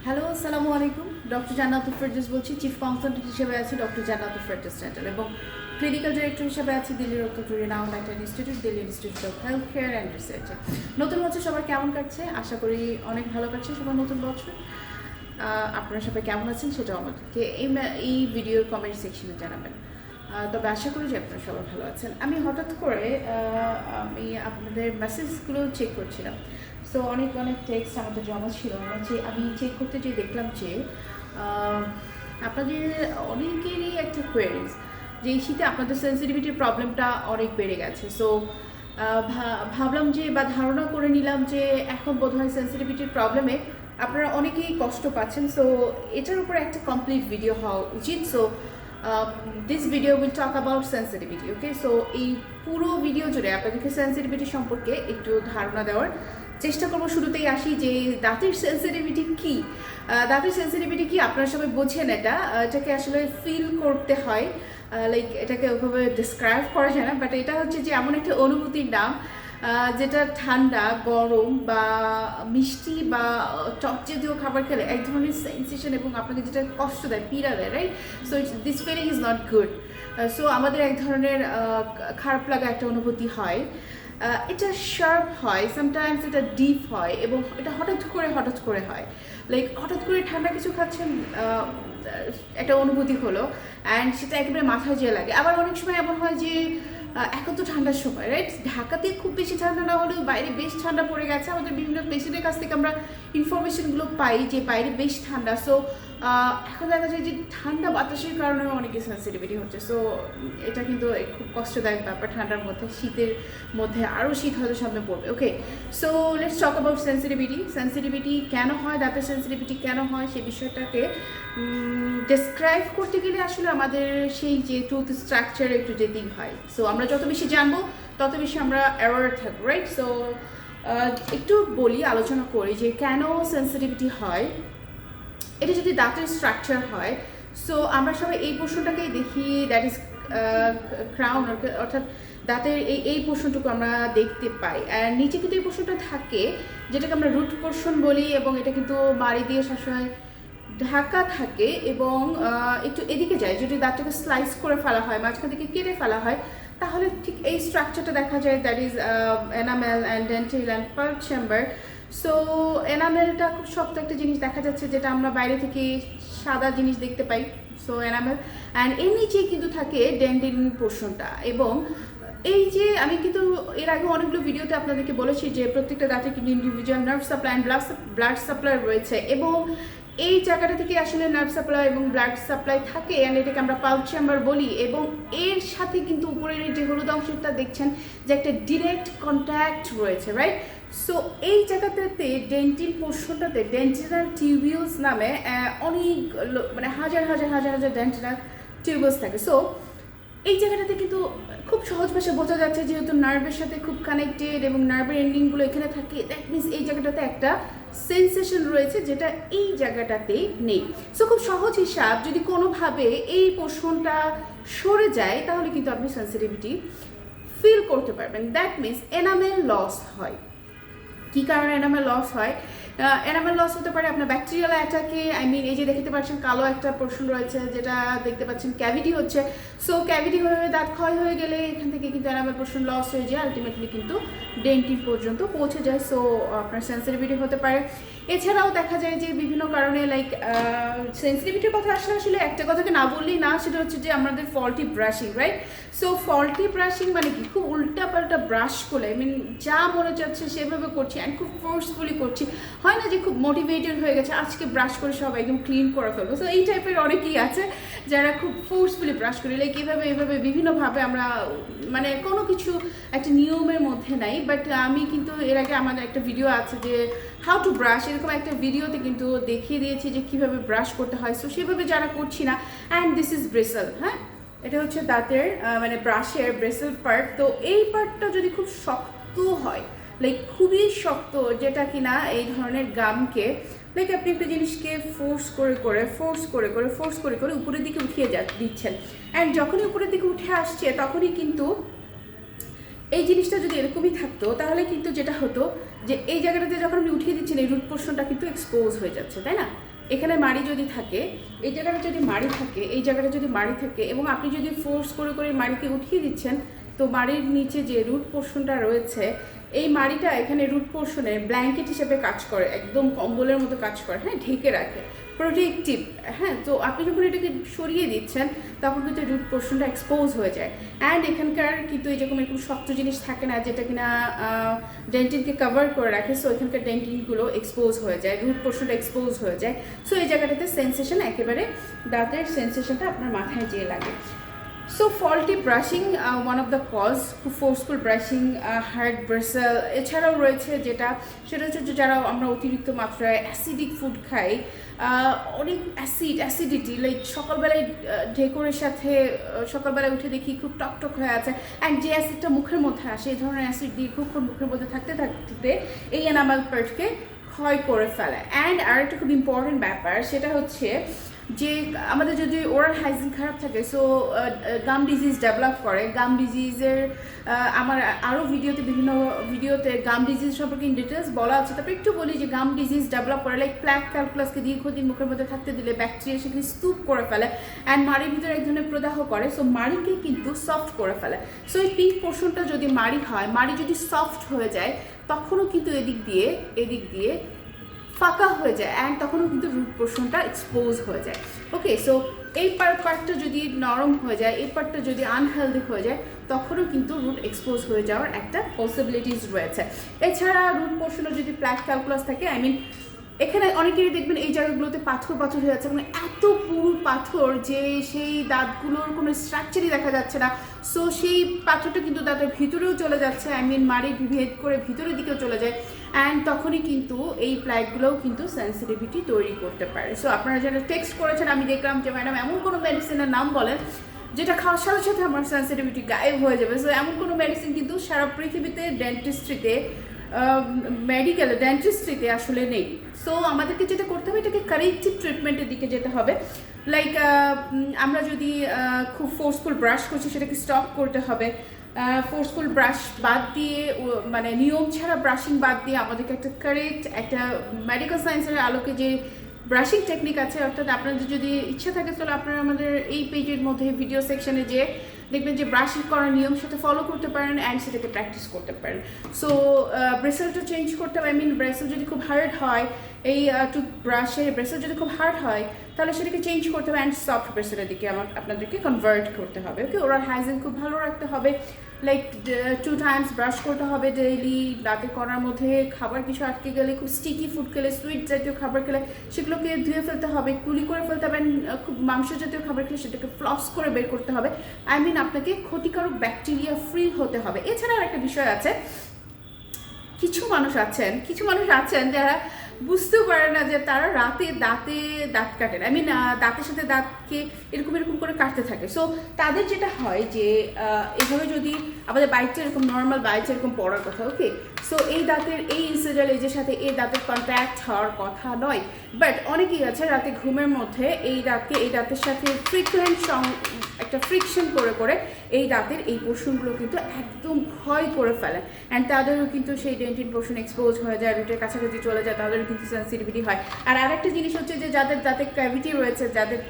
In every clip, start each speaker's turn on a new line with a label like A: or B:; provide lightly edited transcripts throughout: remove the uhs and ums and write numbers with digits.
A: Hello, আসসালামু আলাইকুম। Doctor Jannatul Ferdous বলছি। চিফ কনসালটেন্ট হিসেবে আছি ডক্টর জান্নাতুল ফেরদৌস সেন্টার এবং ক্লিনিক্যাল ডিরেক্টর হিসেবে আছি দিল্লির অত্যন্ত রিনাউন্ড একটা institute, Delhi institute of health care and রিসার্চে। নতুন বছর সবার কেমন কাটছে? আশা করি অনেক ভালো কাটছে সবার নতুন বছর। আপনারা সবাই কেমন আছেন সেটাও আমাদেরকে এই ভিডিওর কমেন্ট সেকশনে জানাবেন। তবে আশা করি যে আপনারা সবাই ভালো আছেন। আমি হঠাৎ করে আমি আপনাদের মেসেজগুলো চেক করছিলাম। সো অনেক টেক্সট আমাদের জমা ছিল। আমি চেক করতে যেয়ে দেখলাম যে আপনাদের অনেকেরই একটা কোয়েরিজ যে এই শীতে আপনাদের সেন্সিটিভিটির প্রবলেমটা অনেক বেড়ে গেছে। সো ভাবলাম যে বা ধারণা করে নিলাম যে এখন বোধহয় সেন্সিটিভিটির প্রবলেমে আপনারা অনেকেই কষ্ট পাচ্ছেন। সো এটার উপর একটা কমপ্লিট ভিডিও হওয়া উচিত। So this video will talk about sensitivity. Okay, so এই পুরো ভিডিও জুড়ে আপনাদেরকে সেন্সিটিভিটি সম্পর্কে একটু ধারণা দেওয়ার চেষ্টা করবো। শুরুতেই আসি যে দাঁতের সেন্সিটিভিটি কী। দাঁতের সেন্সিটিভিটি কি আপনারা সবাই বোঝেন? এটাকে আসলে ফিল করতে হয়, লাইক এটাকে ওইভাবে ডিসক্রাইব করা যায় না, বাট এটা হচ্ছে যে এমন একটা অনুভূতির নাম যেটা ঠান্ডা, গরম বা মিষ্টি বা টক জাতীয় খাবার খেলে এক ধরনের সেন্সেশন এবং আপনাকে যেটা কষ্ট দেয়, পীড়া দেয়, right? So this feeling is not good. So আমাদের এক ধরনের খারাপ লাগা একটা অনুভূতি হয়। এটা শার্প হয়, সামটাইমস এটা ডিপ হয় এবং এটা হঠাৎ করে হয়। লাইক হঠাৎ করে ঠান্ডা কিছু খাচ্ছেন, একটা অনুভূতি হলো, অ্যান্ড সেটা একেবারে মাথায় যেয়ে লাগে। আবার অনেক সময় এমন হয় যে এখন তো ঠান্ডার সময়, রাইট? ঢাকাতে খুব বেশি ঠান্ডা না হলেও বাইরে বেশ ঠান্ডা পড়ে গেছে। আমাদের বিভিন্ন পেশেন্টের কাছ থেকে আমরা ইনফরমেশনগুলো পাই যে বাইরে বেশ ঠান্ডা। সো এখন দেখা যায় যে ঠান্ডা বাতাসের কারণেও অনেকে সেন্সিটিভিটি হচ্ছে। সো এটা কিন্তু খুব কষ্টদায়ক ব্যাপার। ঠান্ডার মধ্যে, শীতের মধ্যে আরও শীত হয়তো সামনে পড়বে। Okay, so let's talk about sensitivity কেন হয়, দাঁতের সেন্সিটিভিটি কেন হয়, সেই বিষয়টাকে ডেসক্রাইব করতে গেলে আসলে আমাদের সেই যে টুথ স্ট্রাকচার একটু যেতেই হয়। সো আমরা যত বেশি জানবো তত বেশি আমরা অ্যাওয়ার থাকবো, রাইট? সো একটু বলি, আলোচনা করি যে কেন সেন্সিটিভিটি হয়। এটা যদি দাঁতের স্ট্রাকচার হয়, সো আমরা সবাই এই পোর্শনটাকেই দেখি, দ্যাট ইজ ক্রাউন, অর্থাৎ দাঁতের এই পোর্শনটুকু আমরা দেখতে পাই। আর নিচে কিন্তু এই পোর্শনটা থাকে যেটাকে আমরা রুট পোর্শন বলি, এবং এটা কিন্তু বাড়ি দিয়ে সবসময় ঢাকা থাকে এবং একটু এদিকে যায়। যদি দাঁতটাকে স্লাইস করে ফেলা হয়, মাঝখান থেকে কেটে ফেলা হয়, তাহলে ঠিক এই স্ট্রাকচারটা দেখা যায়, that is enamel and dental and pulp chamber. So এনামেলটা খুব শক্ত একটা জিনিস দেখা যাচ্ছে, যেটা আমরা বাইরে থেকে সাদা জিনিস দেখতে পাই। সো এনামেল, অ্যান্ড এর নিচে কিন্তু থাকে ডেন্টিন পোর্শনটা। এবং এই যে আমি কিন্তু এর আগে অনেকগুলো ভিডিওতে আপনাদেরকে বলেছি যে প্রত্যেকটা দাঁতে কিন্তু individual nerve supply and blood supply রয়েছে, এবং এই জায়গাটা থেকে আসলে নার্ভ সাপ্লাই এবং ব্লাড সাপ্লাই থাকে, অ্যান্ড এটাকে আমরা পাল্প চেম্বার বলি। এবং এর সাথে কিন্তু উপরের যে হলুদ অংশটা দেখছেন যে একটা ডিরেক্ট কন্ট্যাক্ট রয়েছে, রাইট? সো এই জায়গাটাতে ডেন্টিন পোর্শনটাতে ডেন্টিনাল টিউবিউলস নামে অনেক মানে হাজার ডেন্টিনাল টিউবিউলস থাকে। সো এই জায়গাটাতে কিন্তু খুব সহজ ভাষায় বোঝা যাচ্ছে, যেহেতু নার্ভের সাথে খুব কানেক্টেড এবং নার্ভের এন্ডিংগুলো এখানে থাকে, দ্যাট মিনস এই জায়গাটাতে একটা সেন্সেশন রয়েছে যেটা এই জায়গাটাতে নেই। সো খুব সহজ হিসাব, যদি কোনোভাবে এই পোর্শনটা সরে যায় তাহলে কিন্তু আপনি সেন্সিটিভিটি ফিল করতে পারবেন। দ্যাট মিনস এনামেল লস হয়। কী কারণে এনামেল লস হয়? এনামেল লস হতে পারে আপনার ব্যাকটেরিয়াল অ্যাটাকে। এই যে দেখতে পাচ্ছেন কালো একটা পোর্শন রয়েছে, যেটা দেখতে পাচ্ছেন ক্যাভিটি হচ্ছে। সো ক্যাভিটি হয়ে দাঁত ক্ষয় হয়ে গেলে এখান থেকে কিন্তু এনামেল পোর্শন লস হয়ে যায়, আলটিমেটলি কিন্তু ডেন্টিন পর্যন্ত পৌঁছে যায়। সো আপনার সেন্সিটিভিটি হতে পারে। এছাড়াও দেখা যায় যে বিভিন্ন কারণে, লাইক সেন্সিটিভিটির কথা আসলে একটা কথাকে না বললেই না, সেটা হচ্ছে যে আমাদের faulty brushing, right? So faulty brushing মানে কি? খুব উল্টাপাল্টা ব্রাশ করে, যা মনে যাচ্ছে সেভাবে করছি, অ্যান্ড খুব ফোর্সফুলি করছি। হয় না যে খুব মোটিভেটেড হয়ে গেছে, আজকে ব্রাশ করে সব একদম ক্লিন করে ফেলবো। সো এই টাইপের অনেকেই আছে যারা খুব ফোর্সফুলি ব্রাশ করে, লাইক এভাবে বিভিন্নভাবে আমরা মানে কোনো কিছু একটা নিয়মের মধ্যে নাই। বাট আমি কিন্তু এর আগে আমাদের একটা ভিডিও আছে যে হাউ টু ব্রাশ, এরকম একটা ভিডিওতে কিন্তু দেখিয়ে দিয়েছি যে কীভাবে ব্রাশ করতে হয়। সো সেভাবে যারা করছি না, অ্যান্ড দিস ইজ ব্রেসেল, হ্যাঁ, এটা হচ্ছে দাঁতের মানে ব্রাশের ব্রেসেল পার্ট। তো এই পার্টটা যদি খুব শক্ত হয়, লাইক খুবই শক্ত, যেটা কিনা এই ধরনের গামকে, লাইক আপনি একটা জিনিসকে ফোর্স করে উপরের দিকে উঠিয়ে দিচ্ছেন, অ্যান্ড যখনই উপরের দিকে উঠে আসছে তখনই কিন্তু এই জিনিসটা যদি এরকমই থাকতো, তাহলে কিন্তু যেটা হতো যে এই জায়গাটাতে যখন আপনি উঠিয়ে দিচ্ছেন, এই রুট পোর্শনটা কিন্তু এক্সপোজ হয়ে যাচ্ছে, তাই না? এখানে মাড়ি যদি থাকে, এই জায়গাটা যদি মাড়ি থাকে, এই জায়গাটা যদি মাড়ি থাকে এবং আপনি যদি ফোর্স করে করে মাড়িকে উঠিয়ে দিচ্ছেন, তো মাড়ির নিচে যে রুট পোর্শনটা রয়েছে, এই মাড়িটা এখানে রুট পোর্শনে ব্ল্যাঙ্কেট হিসেবে কাজ করে, একদম কম্বলের মতো কাজ করে, হ্যাঁ, ঢেকে রাখে, প্রোটেক্টিভ। হ্যাঁ, তো আপনি যখন এটাকে সরিয়ে দিচ্ছেন তখন কিন্তু রুট পোর্শনটা এক্সপোজ হয়ে যায়। অ্যান্ড এখানকার কিন্তু এরকম শক্ত জিনিস থাকে না যেটা কিনা ডেন্টিনকে কভার করে রাখে, সো এখানকার ডেন্টিনগুলো এক্সপোজ হয়ে যায়, রুট পোর্শনটা এক্সপোজ হয়ে যায়। সো এই জায়গাটাতে সেন্সেশন, একেবারে দাঁতের সেন্সেশনটা আপনার মাথায় যেয়ে লাগে। So faulty brushing, one of the cause, forceful brushing, hard bristle, এছাড়াও রয়েছে যেটা, সেটা হচ্ছে যারা আমরা অতিরিক্ত মাত্রায় অ্যাসিডিক ফুড খাই, অনেক অ্যাসিডিটি, লাইক সকালবেলায় ঢেকুরের সাথে সকালবেলায় উঠে দেখি খুব টকটক হয়ে আছে, অ্যান্ড যে অ্যাসিডটা মুখের মধ্যে আসে, এই ধরনের অ্যাসিড দীর্ঘক্ষণ মুখের মধ্যে থাকতে থাকতে এই এনামেল পার্টকে ক্ষয় করে ফেলে। অ্যান্ড আরেকটা খুব ইম্পর্টেন্ট ব্যাপার, সেটা হচ্ছে যে আমাদের যদি ওরাল হাইজিন খারাপ থাকে, সো গাম ডিজিজ ডেভেলপ করে। গাম ডিজিজের আমার আরও বিভিন্ন ভিডিওতে গাম ডিজিজ সম্পর্কে ইন ডিটেলস বলা আছে। তারপরে একটু বলি যে গাম ডিজিজ ডেভেলপ করে, লাইক প্ল্যাক ক্যালকুলাসকে দীর্ঘদিন মুখের মধ্যে থাকতে দিলে ব্যাকটেরিয়া সেখানে স্তূপ করে ফেলে অ্যান্ড মাড়ির ভিতরে এক ধরনের প্রদাহ করে, সো মাড়িকে কিন্তু সফট করে ফেলে। সো এই পিঙ্ক পোর্শনটা যদি মাড়ি হয়, মাড়ি যদি সফট হয়ে যায়, তখনও কিন্তু এদিক দিয়ে ফাঁকা হয়ে যায়, অ্যান্ড তখনও কিন্তু রুট পোর্শনটা এক্সপোজ হয়ে যায়। ওকে, সো এই পার্টটা যদি নরম হয়ে যায়, এই পার্টটা যদি আনহেলদি হয়ে যায়, তখনও কিন্তু রুট এক্সপোজ হয়ে যাওয়ার একটা পসিবিলিটিস রয়েছে। এছাড়া রুট পোর্শনে যদি প্ল্যাক ক্যালকুলাস থাকে, এখানে অনেকেরই দেখবেন এই জায়গাগুলোতে পাথর হয়ে যাচ্ছে, মানে এত পুরু পাথর যে সেই দাঁতগুলোর কোনো স্ট্রাকচারই দেখা যাচ্ছে না। সো সেই পাথরটা কিন্তু দাঁতের ভিতরেও চলে যাচ্ছে, মাড়ি ভেদ করে ভিতরের দিকেও চলে যায়, অ্যান্ড তখনই কিন্তু এই প্ল্যাকগুলোও কিন্তু সেন্সিটিভিটি তৈরি করতে পারে। সো আপনারা যারা টেক্সট করেছেন, আমি দেখলাম যে ম্যাডাম এমন কোনো মেডিসিনের নাম বলেন যেটা খাওয়ার সাথে সাথে আমার সেন্সিটিভিটি গায়েব হয়ে যাবে। সো এমন কোনো মেডিসিন কিন্তু সারা পৃথিবীতে ডেন্টিস্ট্রিতে আসলে নেই। সো আমাদেরকে যেটা করতে হবে, এটাকে কারেক্টিভ ট্রিটমেন্টের দিকে যেতে হবে। লাইক আমরা যদি খুব ফোর্সফুল ব্রাশ করছি, সেটাকে স্টপ করতে হবে। ফোর্সফুল ব্রাশ বাদ দিয়ে, মানে নিয়ম ছাড়া ব্রাশিং বাদ দিয়ে আমাদেরকে একটা কারেক্ট, একটা মেডিকেল সায়েন্সের আলোকে যে ব্রাশিং টেকনিক আছে, অর্থাৎ আপনাদের যদি ইচ্ছা থাকে তাহলে আপনারা আমাদের এই পেজের মধ্যে ভিডিও সেকশনে যে দেখবেন যে ব্রাশিং করার নিয়ম, সেটা ফলো করতে পারেন অ্যান্ড সেটাকে প্র্যাকটিস করতে পারেন। সো ব্রেসেলটা চেঞ্জ করতে হবে। ব্রেসেল যদি খুব হার্ড হয়, এই টুথব্রাশের ব্রেসেল যদি খুব হার্ড হয়, তাহলে সেটাকে চেঞ্জ করতে হবে অ্যান্ড সফট ব্রেসেলের দিকে আপনাদেরকে কনভার্ট করতে হবে। ওকে, ওরাল হাইজিন খুব ভালো রাখতে হবে, লাইক 2 times ব্রাশ করতে হবে ডেইলি। দাঁতে করার মধ্যে খাবার কিছু আটকে গেলে, খুব স্টিকি ফুড খেলে, সুইট জাতীয় খাবার খেলে, সেগুলোকে ধুয়ে ফেলতে হবে, কুলি করে ফেলতে হবে। খুব মাংস জাতীয় খাবার খেলে সেটাকে ফ্লস করে বের করতে হবে। আপনাকে ক্ষতিকারক ব্যাকটেরিয়া ফ্রি হতে হবে। এছাড়া আর একটা বিষয় আছে, কিছু মানুষ আছেন যারা বুঝতেও পারে না যে তারা রাতে দাঁত কাটেন, দাঁতের সাথে দাঁতকে এরকম করে কাটতে থাকে। সো তাদের যেটা হয় যে এভাবে যদি আমাদের বাইকটা এরকম নর্মাল বাইকটা এরকম পড়ার কথা, ওকে, সো এই দাঁতের এই ইনসিডাল এজের সাথে এই দাঁতের কন্ট্যাক্ট হওয়ার কথা নয়, বাট অনেকেই আছে রাতে ঘুমের মধ্যে এই দাঁতের সাথে ফ্রিকুয়েন্ট একটা ফ্রিকশন করে এই দাঁতের এই পোর্শনগুলো কিন্তু একদম ক্ষয় করে ফেলে, অ্যান্ড তাদেরও কিন্তু সেই ডেন্টিন পোর্শন এক্সপোজ হয়ে যায়, রুটের কাছাকাছি চলে যায়, তাদেরও কিন্তু সেন্সিটিভিটি হয়। আর আরেকটা জিনিস হচ্ছে যে যাদের দাঁতে ক্যাভিটি রয়েছে,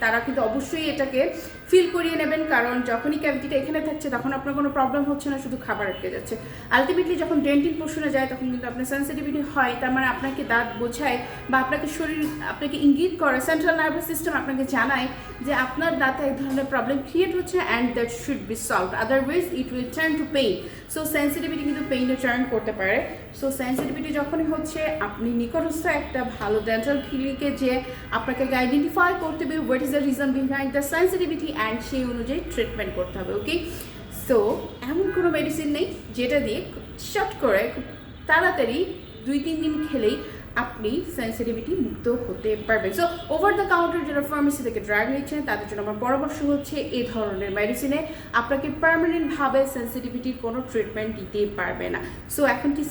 A: তারা কিন্তু অবশ্যই এটাকে ফিল করিয়ে নেবেন, কারণ যখনই ক্যাভিটিটা এখানে থাকছে তখন আপনার কোনো প্রবলেম হচ্ছে না, শুধু খাবার আটকে যাচ্ছে। আলটিমেটলি যখন ডেন্টিন পোর্শনে যায় তখন কিন্তু আপনার সেন্সিটিভিটি হয়, তার মানে আপনাকে দাঁত বোঝায় বা আপনাকে ইঙ্গিত করে, সেন্ট্রাল নার্ভাস সিস্টেম আপনাকে জানায় যে আপনার দাঁতে এক ধরনের প্রবলেম ক্রিয়েট হচ্ছে and that should be solved, otherwise it will turn to pain. So sensitivity কিন্তু পেইনে টার্ন করতে পারে। সো সেন্সিটিভিটি যখনই হচ্ছে, আপনি নিকটস্থ একটা ভালো ডেন্টাল ক্লিনিকে যে আপনাকে আইডেন্টিফাই করতে হবে what is the reason behind the sensitivity and সেই অনুযায়ী ট্রিটমেন্ট করতে হবে। ওকে, সো এমন কোনো মেডিসিন নেই যেটা দিয়ে শর্ট করে খুব তাড়াতাড়ি 2-3 দিন খেলেই আপনি সেন্সিটিভিটি মুক্ত হতে পারবেন। সো ওভার দ্য কাউন্টার যারা ফার্মেসি থেকে ড্রাগ নিচ্ছেন, তাদের জন্য আমার পরামর্শ হচ্ছে এই ধরনের মেডিসিনে আপনাকে পার্মানেন্টভাবে সেন্সিটিভিটির কোনো ট্রিটমেন্ট দিতে পারবে না। সো এখন কি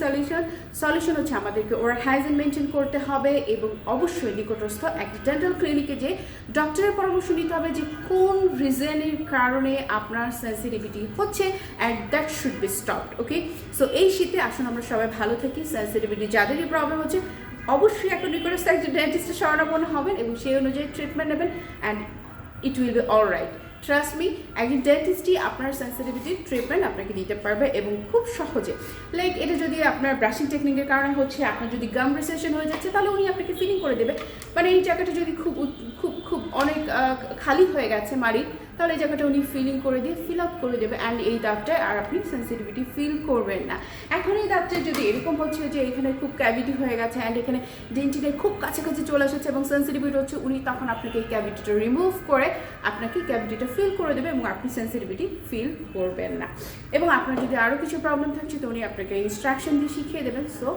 A: সলিউশন হচ্ছে আমাদেরকে ওরাল হাইজিন মেনটেন করতে হবে এবং অবশ্যই নিকটস্থ একটা ডেন্টাল ক্লিনিকে যে ডক্টরের পরামর্শ নিতে হবে যে কোন রিজনের কারণে আপনার সেন্সিটিভিটি হচ্ছে and that should be stopped. Okay, so এই শীতে আসুন আমরা সবাই ভালো থাকি। সেন্সিটিভিটি যাদেরই প্রবলেম হচ্ছে অবশ্যই একটা রিকোয়েস্ট একজন ডেন্টিস্টের শরণাপন্ন হবেন এবং সেই অনুযায়ী ট্রিটমেন্ট নেবেন and it will be all right. Trust me, একজন ডেন্টিস্টই আপনার সেন্সিটিভিটির ট্রিটমেন্ট আপনাকে দিতে পারবে এবং খুব সহজে। লাইক এটা যদি আপনার ব্রাশিং টেকনিকের কারণে হচ্ছে, আপনার যদি গাম রিসেশন হয়ে যাচ্ছে, তাহলে উনি আপনাকে ফিলিং করে দেবে। মানে এই জায়গাটা যদি খুব খুব খুব অনেক খালি হয়ে গেছে মাড়ি, তাহলে এই জায়গাটা উনি ফিলিং করে দিয়ে ফিল আপ করে দেবে অ্যান্ড এই দাঁতটায় আর আপনি সেন্সিটিভিটি ফিল করবেন না। এখন এই দাঁতটা যদি এরকম হচ্ছে যে এখানে খুব ক্যাভিটি হয়ে গেছে অ্যান্ড এখানে ডেন্টিনের খুব কাছাকাছি চলে এসেছে এবং সেন্সিটিভিটি হচ্ছে, উনি তখন আপনাকে এই ক্যাভিটিটা রিমুভ করে আপনাকে ক্যাভিটিটা ফিল করে দেবে এবং আপনি সেন্সিটিভিটি ফিল করবেন না। এবং আপনার যদি আরও কিছু প্রবলেম থাকছে তো উনি আপনাকে ইনস্ট্রাকশন দিয়ে শিখিয়ে দেবেন। সো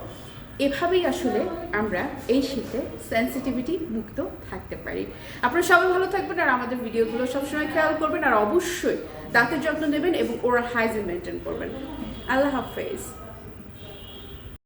A: এভাবেই আসলে আমরা এই শীতে সেন্সিটিভিটি মুক্ত থাকতে পারি। আপনারা সবাই ভালো থাকবেন আর আমাদের ভিডিওগুলো সবসময় খেয়াল করবেন আর অবশ্যই দাঁতের যত্ন নেবেন এবং ওরাল হাইজিন মেনটেন করবেন। আল্লাহ হাফেজ।